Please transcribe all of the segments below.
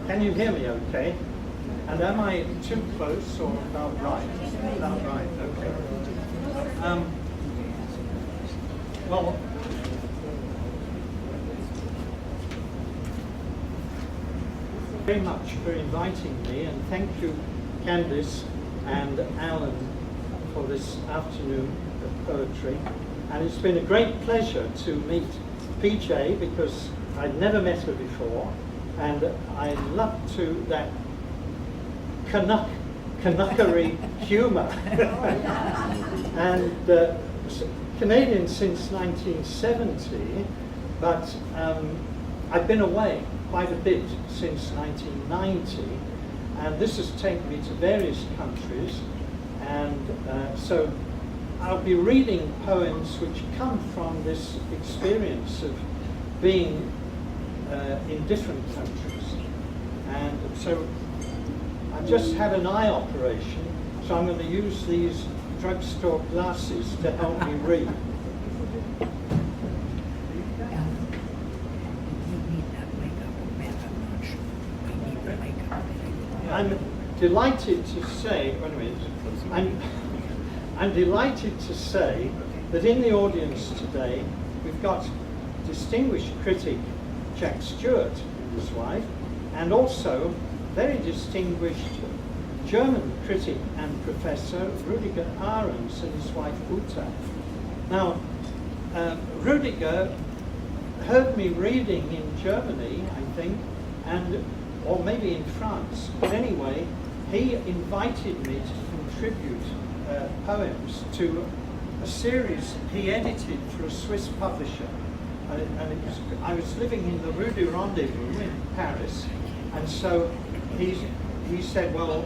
Can you hear me okay? And am I too close or about right? About right, okay. Well, very much for inviting me, and thank you, Candice and Alan, for this afternoon of poetry. And it's been a great pleasure to meet PJ, because I'd never met her before, and I love that Canuckery humour. And Canadian since 1970, but I've been away quite a bit since 1990, and this has taken me to various countries, and so I'll be reading poems which come from this experience of being in different countries. And so I've just had an eye operation, so I'm going to use these drugstore glasses to help me read. I'm delighted to say, wait a minute, I'm delighted to say that in the audience today we've got distinguished critic Jack Stewart and his wife, and also very distinguished German critic and professor Rüdiger Ahrens and his wife Uta. Now, Rüdiger heard me reading in Germany, I think, or maybe in France, but anyway, he invited me to contribute poems to a series he edited for a Swiss publisher. I was living in the Rue du Rendezvous in Paris, and so he said, well,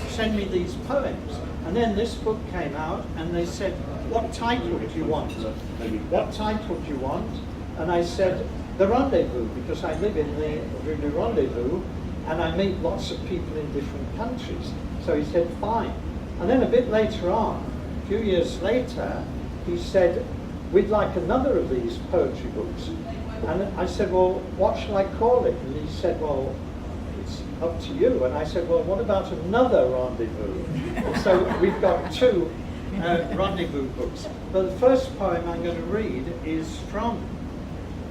send me these poems. And then this book came out, and they said, what title do you want? What title do you want? And I said, The Rendezvous, because I live in the Rue du Rendezvous, and I meet lots of people in different countries. So he said, fine. And then a bit later on, a few years later, he said, we'd like another of these poetry books. And I said, well, what shall I call it? And he said, well, it's up to you. And I said, well, what about another rendezvous? And so we've got two rendezvous books. But the first poem I'm going to read is from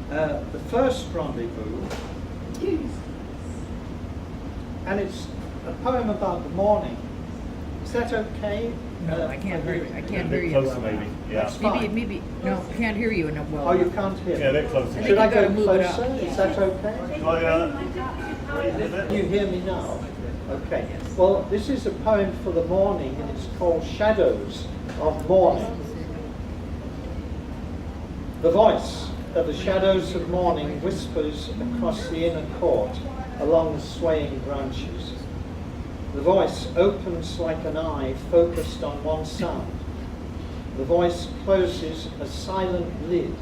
the first rendezvous. And it's a poem about the morning. Is that okay? No, I can't hear you. I can't hear you. Closer, maybe. Yeah. Maybe. No, I can't hear you enough. Well. Oh, you can't hear me? Yeah, they're closer. Should I go move it up. closer? Is that okay? Can you hear me now? Okay. Well, this is a poem for the morning, and it's called Shadows of Morning. The voice of the shadows of morning whispers across the inner court along the swaying branches. The voice opens like an eye focused on one sound. The voice closes a silent lid.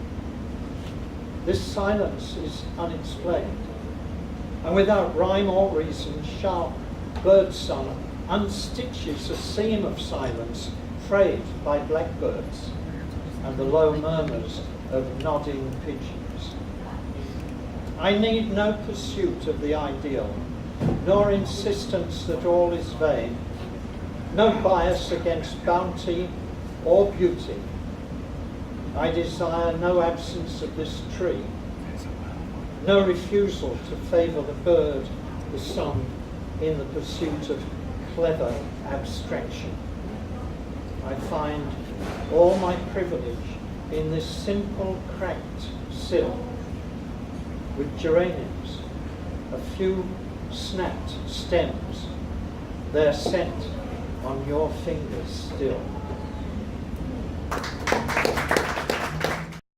This silence is unexplained. And without rhyme or reason, sharp birdsong unstitches a seam of silence frayed by blackbirds and the low murmurs of nodding pigeons. I need no pursuit of the ideal, nor insistence that all is vain, no bias against bounty or beauty. I desire no absence of this tree, no refusal to favour the bird, the sun, in the pursuit of clever abstraction. I find all my privilege in this simple cracked sill with geraniums, a few snapped stems, their scent on your fingers still.